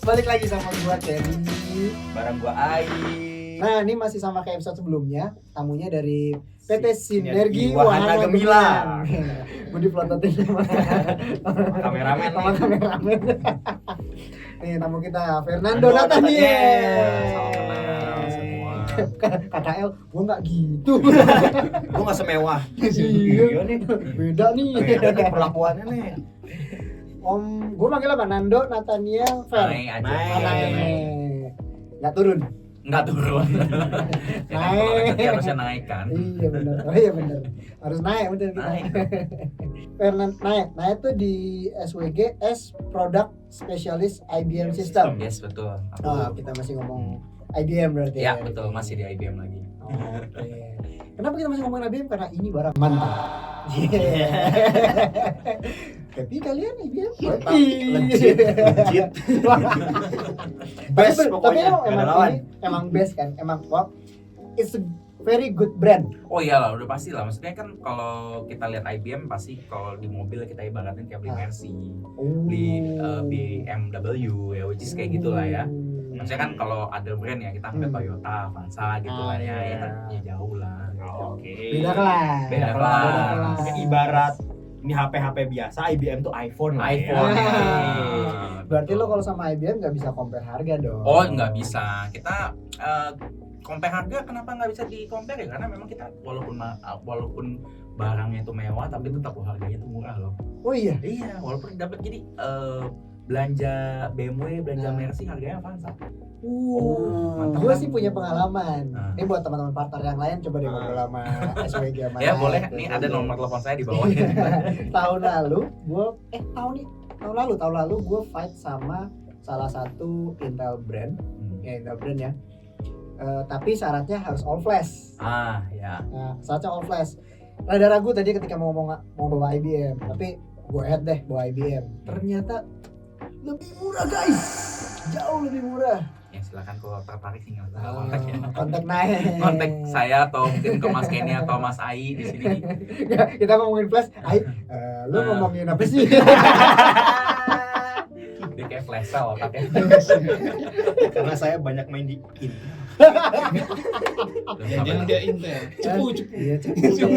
Balik lagi sama gua Cherry. Barang gua Ai. Nah, ini masih sama kayak episode sebelumnya. Tamunya dari PT Sinergi Wahana Gemilang. Gua diplototin sama Kameramen. sama kameramen. Nih tamu kita Fernando Salam Nathaniel. kenal semua. KKL, gua nggak gitu. Gua enggak semewah. Iya nih. Beda nih. Beda nih perlakuannya nih. Om, gua manggil apa? Nando Nathaniel Fer. Naik aja. Naik. Nggak turun. Enggak turun. Ya kan, kalau rezeki harusnya naik kan. Iya benar. Oh iya benar. Harus naik betul kita. Naik. Naik tuh di SWG S Product Specialist IBM System. Yes, betul. Oh, kita masih ngomong IBM berarti. Ya, betul, masih di IBM lagi. Oke. Kenapa kita masih ngomongin IBM? Karena ini barang mantap. Yeah. Tapi kalian IBM Mantap, legit. Best tapi pokoknya. emang Nggak ada lawan. emang best kan. Emang wow, it's a very good brand. Oh iyalah, udah pasti lah. Maksudnya kan kalau kita lihat IBM pasti kalau di mobil kita ibaratin kayak beli Mercy, beli BMW ya, which is kayak gitulah ya. Maksudnya kan kalau ada brand ya kita ambil Toyota, Avanza gitu lah ya, ya kan ya jauh lah. Oke. Beda kelas. Beda kelas. Ya, ibarat ini HP biasa, IBM tuh iPhone lah. iPhone. Ya. Berarti lo kalau sama IBM nggak bisa compare harga dong. Oh, nggak bisa. Kita compare harga, kenapa nggak bisa di compare ya? Karena memang kita walaupun barangnya itu mewah tapi tetap harganya itu murah loh. Oh iya. Iya, walaupun dapat jadi belanja BMW, belanja Mercy harganya Avanza. mantap Gue kan? sih punya pengalaman. Nah. Ini buat teman-teman partner yang lain coba deh ngobrol sama SWG sama Ya Naik. boleh, nih ada nomor telepon saya di bawah ya. Tahun lalu gue tahun lalu gue fight sama salah satu Intel brand, Intel brand ya. Tapi syaratnya harus all flash. Ah, ya. Nah, syaratnya all flash. Rada ragu tadi ketika mau bawa IBM, tapi gue head deh bawa IBM. Ternyata lebih murah guys, jauh lebih murah. Ya silakan kalau tertarik tinggal kontak ya. Kontak Naik. Kontak saya atau mungkin ke Mas Kenny atau Mas Ai di sini. Kita ngomongin flash, lu ngomongin apa sih? Dia kayak flash sale otaknya. Karena saya banyak main di in. Jangan dia Intel. Cepu. Iya, cepu.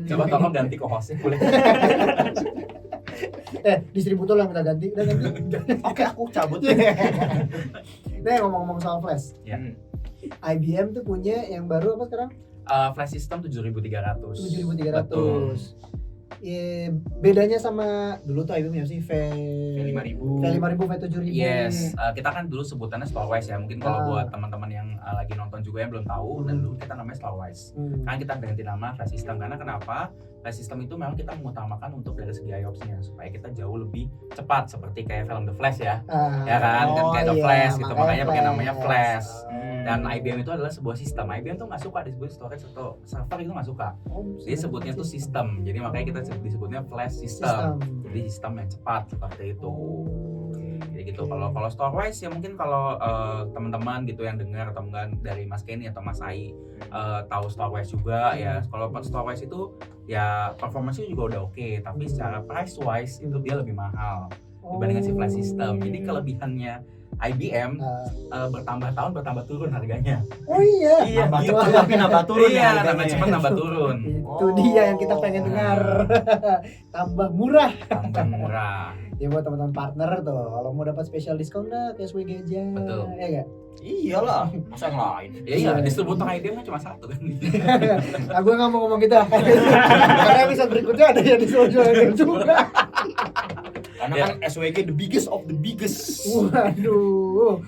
Coba tolong ganti co-hostnya boleh. Distributor lah minta ganti. Udah ganti. Oke, aku cabut. Nah, ngomong-ngomong soal flash. Ya. IBM tuh punya yang baru apa sekarang? Flash system 7300. 7300. Betul. Bedanya sama dulu tuh IBM sih V5000. V5000, V7000. Yes, kita kan dulu sebutannya Storewise ya. Mungkin kalau Ah. buat teman-teman yang lagi nonton juga yang belum tahu, dan dulu kita namanya Storewise. Kan kita ganti nama Flash System karena kenapa? Flash System itu memang kita mengutamakan untuk dari segi IOPS-nya supaya kita jauh lebih cepat seperti kayak film The Flash ya. Ya kan kayak The Flash gitu, makanya pakai namanya Flash. Dan IBM itu adalah sebuah sistem. IBM tuh nggak suka disebut storage atau server, itu nggak suka. Dia sebutnya tuh sistem. Jadi makanya kita disebutnya Flash System. Jadi sistem yang cepat seperti itu. Jadi gitu. Kalau Storewise ya mungkin kalau teman-teman gitu yang dengar atau enggak dari Mas Kenny atau Mas Ai tahu Storewise juga ya. Kalau Storewise itu ya performanya juga udah oke, tapi secara price wise itu dia lebih mahal dibandingkan si Flash System. Jadi kelebihannya IBM bertambah tahun bertambah turun harganya. Oh iya. Nambah gitu. cepat tapi nambah turun. Iya, harganya. nambah cepat nambah turun. Itu dia yang kita pengen dengar. Tambah murah. Tambah murah. Ya buat teman-teman partner tuh, kalau mau dapat special diskon dah ke SWG aja. Betul. Ya enggak? Iyalah, masa yang lain. Ya iya, distributor IBM kan cuma satu kan. Nah, gue nggak mau ngomong gitu. Karena episode berikutnya ada yang dijual juga. Karena kan SWG the biggest of the biggest. Waduh.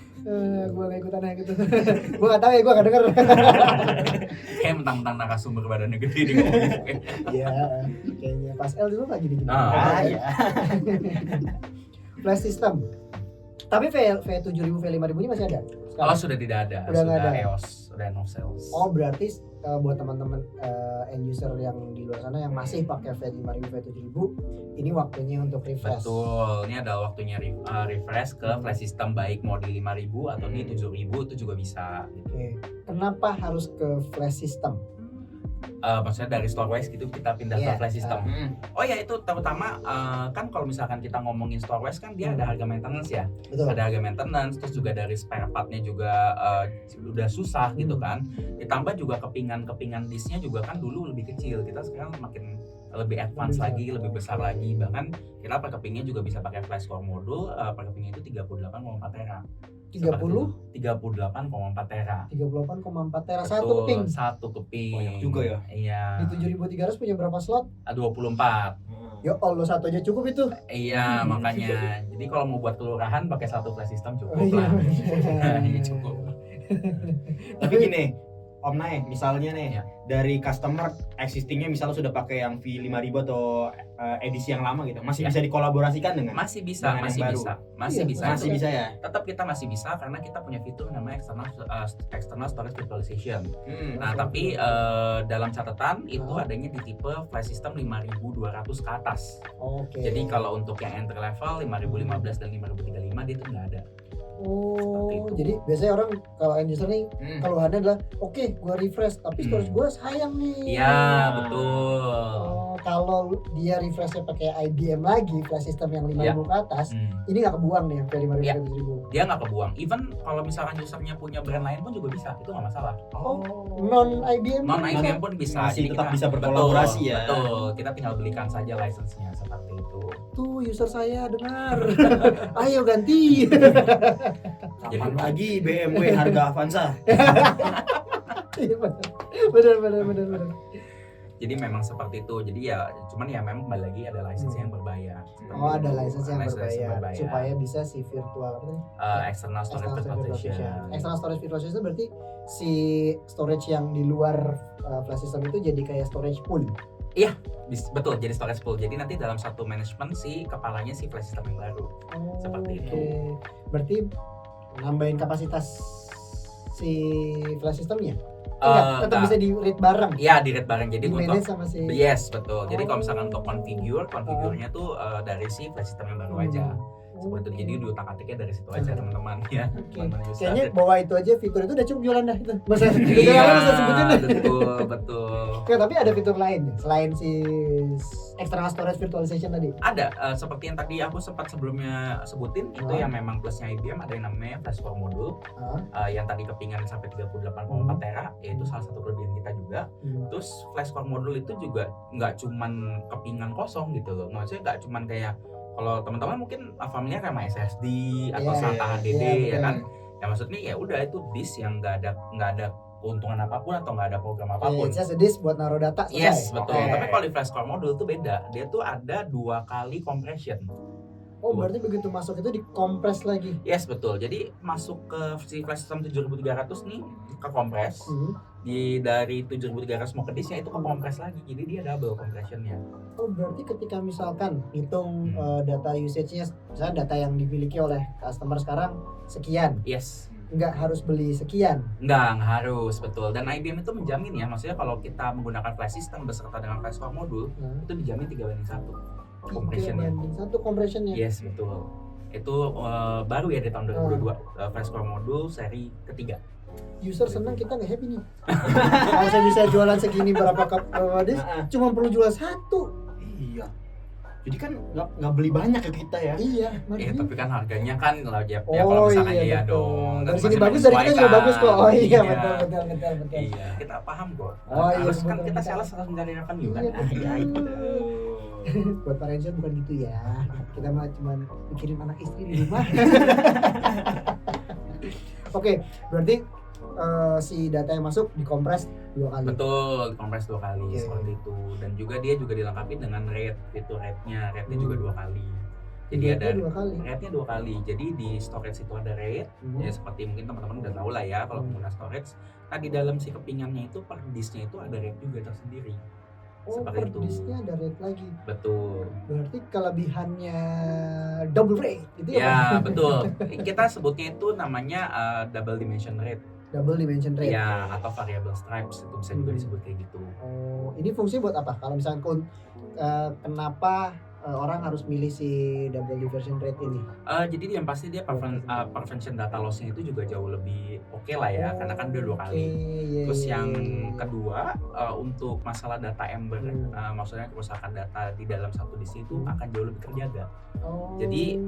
Gue gak ikutan yang gitu. Gue gak tahu ya, gue gak denger. Kayak mentang-mentang narasumber badannya gede di ngomongin. Iya, kayaknya pas L dulu lagi gini. Iya. Flash system. Tapi V7000, V5000 ini masih ada? Kalau sudah tidak ada, Udah nggak ada. EOS, udah no sales. Oh berarti buat teman-teman end user yang di luar sana yang masih pakai V5000, V7000, ini waktunya untuk refresh. Betul, ini adalah waktunya refresh ke flash system baik mau di 5000 atau di 7000 itu juga bisa. Oke. Kenapa harus ke flash system? Maksudnya dari storage gitu kita pindah Iya. ke flash system. Oh ya itu terutama kan kalau misalkan kita ngomongin storage kan dia ada harga maintenance ya. Betul. Ada harga maintenance, terus juga dari spare partnya juga udah susah gitu kan. Ditambah juga kepingan disknya juga kan dulu lebih kecil, kita sekarang makin lebih advance lagi, lebih besar lagi. Bahkan kita per kepingnya juga bisa pakai flash core module, per kepingnya itu 38,4 tera. 30 38,4 tera. 38,4 tera satu Betul, keping. satu keping. Banyak juga ya. Iya. Di 7300 punya berapa slot? 24. Ya Allah, satu aja cukup itu. Iya, makanya. Jadi kalau mau buat kelurahan pakai satu flash system cukup Oh, iya. lah. Iya, cukup. Tapi gini, Om Nae, misalnya nih Ya. dari customer existingnya misalnya sudah pakai yang V5000 atau edisi yang lama gitu, masih bisa dikolaborasikan dengan? Masih bisa, Dengan yang masih baru. bisa. Masih Iya, bisa. Masih bisa ya. Tetap kita masih bisa karena kita punya fitur namanya external storage virtualization. Nah, Oke. tapi dalam catatan itu adanya di tipe flash system 5200 ke atas. Oke. Jadi kalau untuk yang entry level 5015 dan 5035 dia itu nggak ada. Seperti itu. Jadi biasanya orang kalau end user nih keluhannya adalah oke, gua refresh tapi storage gua sayang nih. Iya, betul. Oh, kalau dia refreshnya pakai IBM lagi, flash system yang 5000 Iya. ke atas, Hmm. ini nggak kebuang nih sampai 5000 Iya. 7000. Dia nggak kebuang. Even kalau misalkan usernya punya brand lain pun juga bisa, itu nggak masalah. Oh, non IBM. Non pun IBM bisa? pun bisa. Masih Jadi tetap kita- bisa berkolaborasi ya. Betul. Kita tinggal belikan saja license-nya seperti itu. Tuh user saya dengar. Ayo ganti. Kapan lagi BMW harga Avanza? Iya, benar. Jadi memang seperti itu. Jadi ya cuman ya memang kembali lagi ada license yang berbayar. Seperti Oh, ada itu. license yang berbayar berbayar. supaya bisa si virtual apa tadi? External storage External storage virtualization. virtualization. External storage virtualization berarti si storage yang di luar flash system itu jadi kayak storage pool. Betul, jadi storage pool. Jadi nanti dalam satu manajemen si kepalanya si flash system yang baru. Seperti Oke. itu. Berarti nambahin kapasitas si flash systemnya? Enggak, tetap bisa di read bareng. Iya, di read bareng. Jadi Di untuk manage sama si yes, betul. Jadi kalau misalkan Oh. untuk configure-nya tuh dari si flash system yang baru aja. Seperti itu. Jadi diutak-atiknya dari situ aja teman-teman ya. Oke. Teman-teman user. Kayaknya bawa itu aja fitur itu udah cukup jualan dah itu. Masa Iya, masa sebutin deh. betul. Oke, tapi ada fitur lain ya, selain si external storage virtualization tadi. Ada seperti yang tadi aku sempat sebelumnya sebutin itu yang memang plusnya IBM ada yang namanya flash core module yang tadi kepingan sampai 38,4 tera yaitu salah satu kelebihan kita juga. Terus flash core module itu juga nggak cuman kepingan kosong gitu loh, maksudnya nggak cuman kayak kalau teman-teman mungkin familiar sama SSD atau Iya, SATA HDD iya, ya betul. kan, ya maksudnya ya udah itu disk yang nggak ada keuntungan apapun atau nggak ada program apapun. Just a disk buat naruh data selesai. Yes, betul. Oke. Tapi kalau di flash core module tuh beda. Dia tuh ada 2 kali compression. Oh, berarti begitu masuk itu dikompres lagi. Yes, betul. Jadi masuk ke si flash system 7300 nih ke kompres. Di dari 7300 mau ke disknya itu ke kompres lagi. Jadi dia double compressionnya. Oh, berarti ketika misalkan hitung data usage-nya, misalnya data yang dimiliki oleh customer sekarang sekian, Yes. nggak harus beli sekian. Nggak harus, betul. Dan IBM itu menjamin ya, maksudnya kalau kita menggunakan flash system beserta dengan flash core module, itu dijamin 3:1 compressionnya. 3:1 compressionnya. Yes, betul. Itu baru ya di tahun 2022 flash core module seri ketiga. User senang, kita nggak happy nih. Kalau saya bisa jualan segini berapa disk, cuma perlu jual satu. Iya. Jadi kan nggak beli banyak ke kita ya. Iya, Ya, tapi kan harganya kan lah ya, Oh, kalau misalkan iya, iya betul. dong. Dari Kan sini masih bagus, dari kita juga menyesuaikan. bagus kok. Oh iya, Iya. betul. Iya, kita paham kok. Oh, iya, Harus kan betul, kita kita- sales harus mencari revenue kan. Iya, betul. Iya, itu. Buat para user bukan gitu ya. Kita mah cuma mikirin anak istri di rumah. Oke, berarti si data yang masuk dikompres 2 kali. Betul, kompres 2 kali Oke. seperti itu. Dan juga dia juga dilengkapi dengan rate, fitur rate-nya juga 2 kali. Jadi Iya, ada 2 kali. rate-nya 2 kali. Jadi di storage itu ada rate, ya seperti mungkin teman-teman udah tahu lah ya kalau pengguna storage. Nah di dalam si kepingannya itu per disknya itu ada rate juga tersendiri. Oh, Seperti per itu. disknya ada rate lagi. Betul. Berarti kelebihannya double rate gitu Ya betul. Kita sebutnya itu namanya double dimension rate. Double dimension rate. Ya atau variable stripes itu bisa juga disebut kayak gitu. Oh, ini fungsinya buat apa? Kalau misalkan kenapa orang harus milih si double diversion rate ini? Jadi yang pasti dia prevention data loss-nya itu juga jauh lebih oke lah ya, karena kan dia 2 kali. Iya, Terus iya, yang iya. kedua untuk masalah data Ember, maksudnya kerusakan data di dalam satu disk itu akan jauh lebih terjaga. Oh. Jadi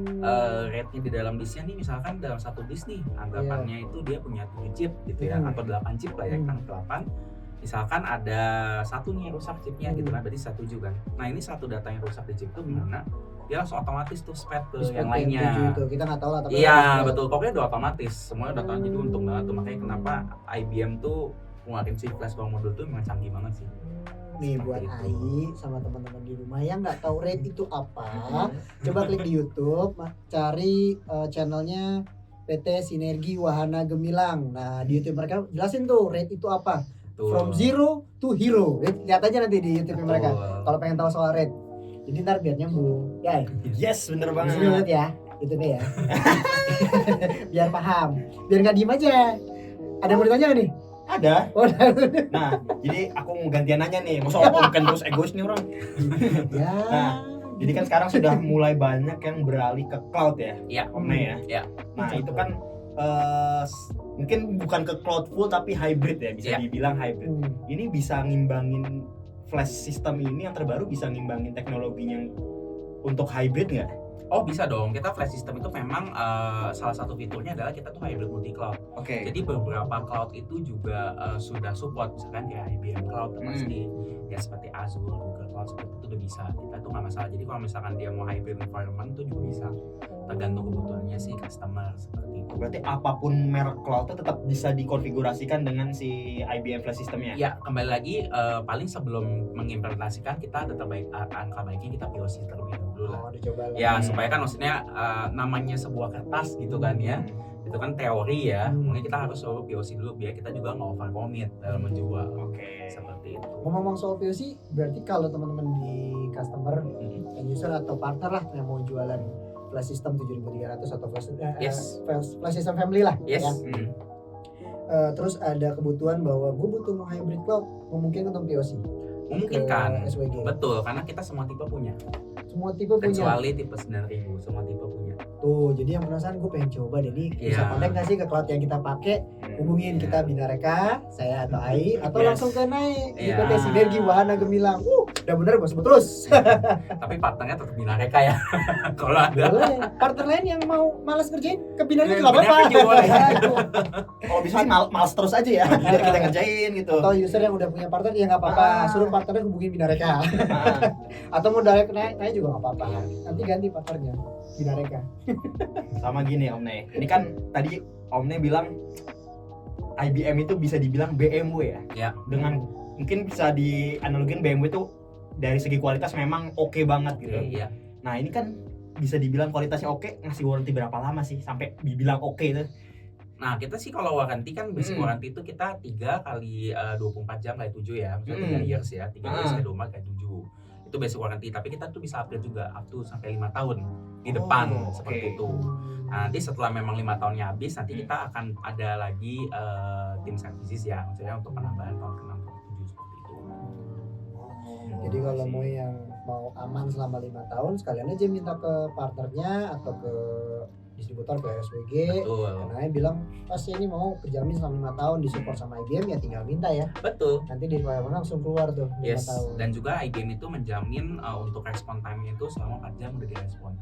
rate-nya di dalam disknya nih, misalkan dalam satu disk nih anggapannya itu dia punya 7 chip gitu ya, atau 8 chip lah ya, kan 8. Misalkan ada satu nih yang rusak chipnya gitu kan, berarti 7 kan. Nah ini satu data yang rusak di chip itu gimana? Dia langsung otomatis tuh spread ke yang lainnya. Itu kita nggak tahu lah. Tapi Iya betul, pokoknya udah otomatis, semuanya udah tahu. Jadi untung banget tuh, makanya kenapa IBM tuh ngeluarin si flash core module tuh memang canggih banget sih. Nih Seperti buat itu. Ai sama teman-teman di rumah yang nggak tahu rate itu apa, coba klik di YouTube, cari channelnya PT Sinergi Wahana Gemilang. Nah di YouTube mereka jelasin tuh rate itu apa. Betul. From zero to hero. Lihat aja nanti di YouTube mereka. Betul. Kalau pengen tahu soal rate. Jadi ntar biar nyambung. Ya, Yes, bener di banget. sini lihat ya. Itu nih ya. Biar paham. Biar nggak diem aja. Ada yang mau ditanya nggak nih? Ada. Oh, Nah, jadi aku mau gantian nanya nih. Masa aku bukan terus egois nih orang. ya. Nah, jadi kan sekarang sudah mulai banyak yang beralih ke cloud ya, Iya. Om Nay ya. Iya. Nah, itu kan mungkin bukan ke cloud full tapi hybrid ya, bisa Iya. dibilang hybrid. Ini bisa ngimbangin flash system ini yang terbaru, bisa ngimbangin teknologinya untuk hybrid nggak? Oh bisa dong, kita flash system itu memang salah satu fiturnya adalah kita tuh hybrid multi cloud. Oke. Jadi beberapa cloud itu juga sudah support, misalkan kayak IBM Cloud pasti ya, seperti Azure, Google Cloud seperti itu udah bisa. Kita tuh nggak masalah. Jadi kalau misalkan dia mau hybrid environment itu juga bisa, tergantung kebutuhannya si customer seperti itu. Berarti apapun merek cloud itu tetap bisa dikonfigurasikan dengan si IBM flash systemnya. Ya kembali lagi paling sebelum mengimplementasikan kita tetap angka baiknya kita POC terlebih dahulu lah. Oh, dicoba lah. Ya supaya kan maksudnya namanya sebuah kertas gitu kan ya, itu kan teori ya, mungkin kita harus selalu POC dulu biar kita juga nggak over commit dalam menjual. Oke. Seperti itu. Ngomong soal POC, berarti kalau teman-teman di customer, end user atau partner lah yang mau jualan flash system 7300 atau Yes. flash system family lah, Yes. ya. Terus ada kebutuhan bahwa gue butuh mau hybrid cloud, memungkinkan untuk POC. Memungkinkan. Ke SWG. Betul, karena kita semua tipe punya. Semua tipe punya. Kecuali tipe 9000, semua tipe punya. Tuh, jadi yang penasaran gue pengen coba deh nih, bisa Iya. kontak nggak sih ke cloud yang kita pakai? Hubungin Iya. kita Binareka, saya atau Ai, atau Yes. langsung ke Naik di Iya. PT Sinergi Wahana Gemilang. Udah bener gue sebut terus. Tapi partnernya tetap Binareka ya. Kalau ada. Boleh. Partner lain yang mau malas kerjain ke Binareka Iya, juga apa-apa. Binareka juga boleh. Ya, itu. Kalau bisa sih males terus aja ya, biar kita ngerjain gitu. Atau user yang udah punya partner ya nggak apa-apa, suruh partnernya hubungin Binareka. Nah, Atau mau direct naik juga nggak apa-apa. Iya. Nanti ganti partnernya Binareka. sama gini Om Nay. Ini kan tadi Om Nay bilang IBM itu bisa dibilang BMW ya. Ya. Dengan mungkin bisa dianalogin BMW itu dari segi kualitas memang oke banget gitu. Iya. Nah, ini kan bisa dibilang kualitasnya oke, ngasih warranty berapa lama sih sampai dibilang oke itu? Nah, kita sih kalau warranty kan basic warranty itu kita 3 kali 24 jam kayak 7 ya. Misalnya 3 years ya, 3 years kayak 24 kayak 7. Itu basic warranty, tapi kita tuh bisa upgrade juga up to sampai 5 tahun di depan seperti itu. Nah, nanti setelah memang 5 tahunnya habis, nanti kita akan ada lagi tim services ya, maksudnya untuk penambahan tahun ke-6 ke 7 seperti itu. Jadi kalau mau yang mau aman selama 5 tahun, sekalian aja minta ke partnernya atau ke distributor, ke SWG. Betul. Karena bilang pas ini mau berjamin selama 5 tahun disupport sama IBM, ya tinggal minta ya. Betul. Nanti di mana langsung keluar tuh 5 Yes, tahun. dan juga IBM itu menjamin untuk respon time-nya itu selama 4 jam udah direspon.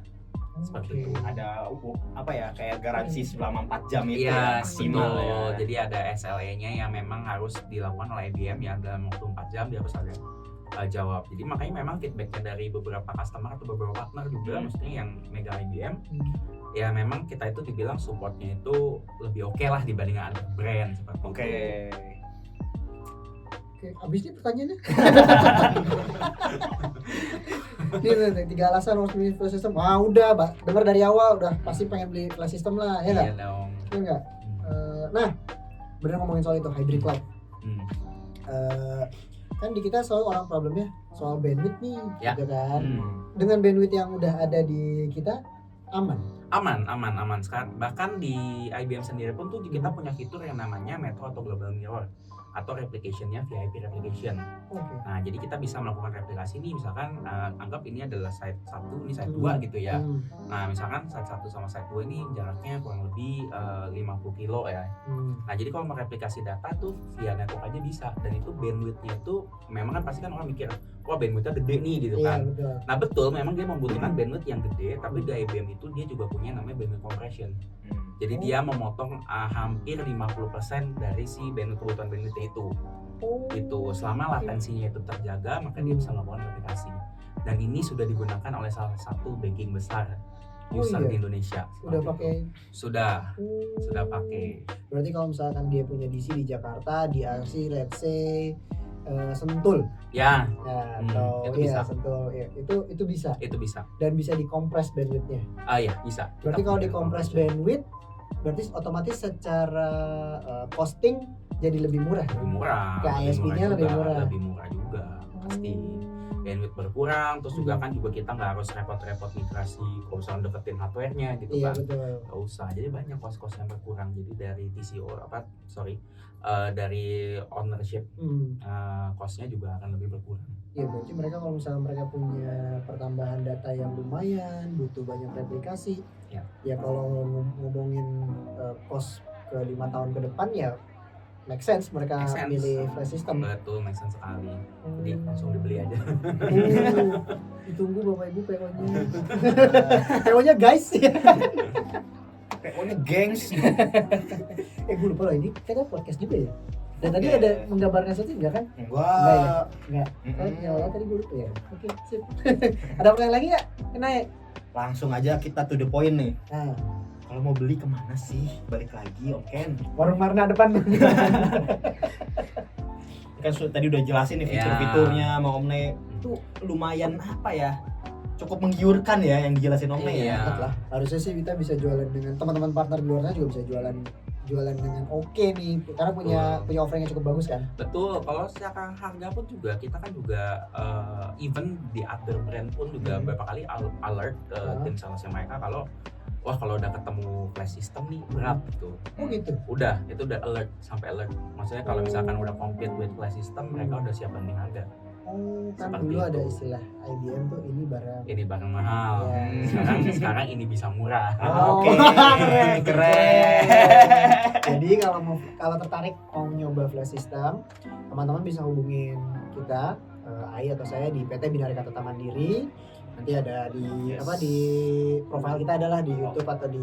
Seperti itu. Ada apa ya, kayak garansi selama 4 jam itu ya, Iya, maksimal betul. ya. Jadi ada SLA-nya yang memang harus dilakukan oleh IBM ya, dalam waktu 4 jam dia harus ada jawab. Jadi makanya memang feedbacknya dari beberapa customer atau beberapa partner juga, maksudnya yang mega IBM, ya memang kita itu dibilang supportnya itu lebih oke lah dibandingkan other brand seperti Oke. itu. Oke, abis ini pertanyaannya. Nih, 3 alasan harus beli flash system. Wah udah, denger dari awal udah pasti pengen beli flash system lah, ya nggak? Iya dong. Iya nggak? Nah, bener ngomongin soal itu hybrid cloud. Hmm. Kan di kita selalu orang problemnya soal bandwidth nih, Ya. gitu kan. Hmm. Dengan bandwidth yang udah ada di kita aman. Aman. Sekarang bahkan di IBM sendiri pun tuh kita punya fitur yang namanya Metro atau Global Mirror atau replication-nya VIP replication. Oke. Nah, jadi kita bisa melakukan replikasi nih, misalkan anggap ini adalah site 1, ini site 2 gitu ya. Nah, misalkan site 1 sama site 2 ini jaraknya kurang lebih 50 kilo ya. Nah, jadi kalau mau replikasi data tuh via network aja bisa, dan itu bandwidth-nya itu memang kan pasti kan orang mikir, wah bandwidth-nya gede nih gitu Iya, kan. betul. Nah, betul memang dia membutuhkan bandwidth yang gede, tapi di IBM itu dia juga punya namanya bandwidth compression. Jadi dia memotong hampir 50% dari si kebutuhan bandwidth itu. Gitu. Selama latensinya itu terjaga, maka dia bisa melakukan replikasi. Dan ini sudah digunakan oleh salah satu banking besar user di Indonesia. Udah pakai. Sudah pakai. Berarti kalau misalkan dia punya DC di Jakarta, di RC let's say Sentul. Ya, atau itu bisa. Sentul. Ya, itu bisa. Itu bisa. Dan bisa dikompres bandwidth-nya. Iya, bisa. Berarti kalau dikompres bandwidth, berarti otomatis secara costing jadi lebih murah. Lebih murah. Ke ISP-nya lebih murah. Lebih murah juga, pasti. Bandwidth berkurang, terus juga kan juga kita nggak harus repot-repot migrasi kalau misalnya deketin hardware-nya gitu Iya, kan. betul. Nggak usah, jadi banyak kos-kos yang berkurang. Jadi dari TCO dari ownership cost-nya juga akan lebih berkurang. Iya, berarti mereka kalau misalnya mereka punya pertambahan data yang lumayan, butuh banyak replikasi. Ya kalau ngomongin cost ke 5 tahun ke depan ya make sense mereka Make sense. milih flash system. Betul, make sense sekali. Jadi langsung dibeli aja. Ditunggu Bapak Ibu PO-nya. PO-nya guys. PO-nya gengs. Gue lupa loh, ini kita podcast juga ya. Dan tadi Oke. ada menggambarkan sesuatu enggak kan? Enggak. Enggak. Mm-mm. Ya Allah, tadi gue lupa ya. Oke, sip. Ada pertanyaan lagi enggak? Kena ya? Langsung aja kita to the point nih. Nah, Kalau mau beli kemana sih? Balik lagi, Om Ken. warung Marna depan. Kan tadi udah jelasin nih Ya. fitur-fiturnya sama Om Ne. Itu lumayan apa ya? Cukup menggiurkan ya yang dijelasin Om Ne Iya. ya. Mantap lah. Harusnya sih kita bisa jualan dengan teman-teman partner di luar sana juga bisa jualan dengan oke nih, karena punya offering yang cukup bagus kan. Betul, kalau secara harga pun juga kita kan juga even di other brand pun juga beberapa kali alert tim salesnya mereka kalau wah kalau udah ketemu flash system nih berat gitu. Oh gitu. Udah, itu udah alert sampai alert. Maksudnya kalau misalkan udah compete with flash system, mereka udah siap banding harga. Oh, kan Seperti dulu itu. ada istilah IBM tuh ini barang. Ini barang mahal. Ya. Sekarang ini bisa murah. Oke. Keren. Jadi kalau tertarik mau nyoba flash system, teman-teman bisa hubungin kita, Ai atau saya di PT Bina Kata Mandiri. Nanti ada di di profile kita adalah di YouTube atau di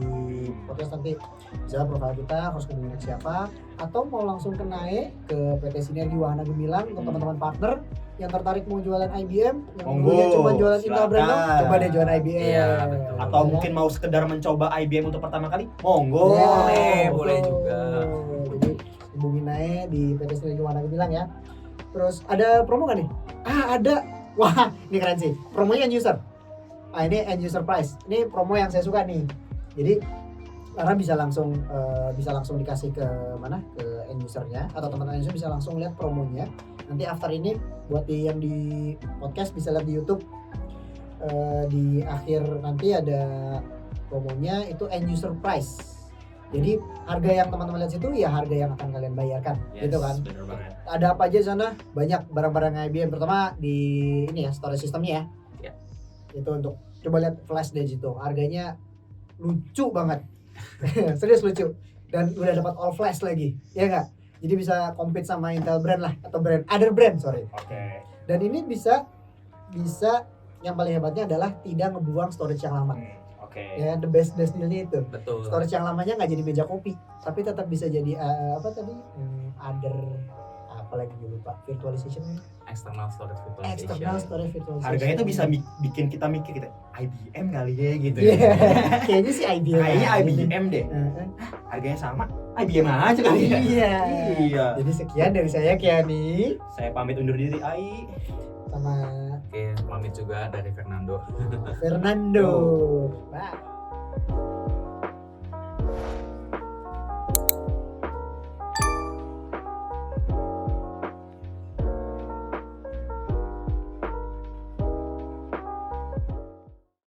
podcast, nanti bisa profile kita harus hubungin siapa, atau mau langsung kenai ke PT Sinergi Wahana Gemilang untuk teman-teman partner yang tertarik mau jualan IBM, yang Monggo, dulunya cuma jualan Intel silakan. brand, coba deh jualan IBM. Iya, betul. Atau mungkin mau sekedar mencoba IBM untuk pertama kali, monggo. Ya, boleh betul. juga. Jadi hubungin aja di PT Sinergi Wahana Gemilang ya. Terus ada promo kan nih? Ada. Wah, ini keren sih. Promonya end user. Ini end user price. Ini promo yang saya suka nih. Jadi karena bisa langsung dikasih ke mana? Ke end usernya, atau teman-teman user bisa langsung lihat promonya. Nanti after ini buat yang di podcast bisa lihat di YouTube. Di akhir nanti ada promonya itu end user price. Jadi harga yang teman-teman lihat situ ya harga yang akan kalian bayarkan, gitu kan. Bener banget. Ada apa aja di sana? Banyak barang-barang IBM, terutama di ini ya, storage systemnya ya. Itu untuk coba lihat flash di situ. Harganya lucu banget. Serius lucu. Dan udah dapat all flash lagi. Ya enggak? Jadi bisa compete sama Intel brand lah, atau other brand, sorry. Oke. Dan ini bisa yang paling hebatnya adalah tidak ngebuang storage yang lama. Oke. Ya, the best dealnya itu. Betul. Storage yang lamanya nggak jadi meja kopi, tapi tetap bisa jadi apalagi gue lupa, virtualization, External storage virtualization. external storage virtualization. Harganya tuh bisa bikin kita mikir kita IBM kali ya gitu Iya, ya. kayaknya sih IBM. Kayaknya IBM deh. Harganya sama, IBM aja kali ya. Iya. Iya. Jadi sekian dari saya Kiani Saya pamit undur diri, Ai. sama Oke, pamit juga dari Fernando. Fernando. Bye.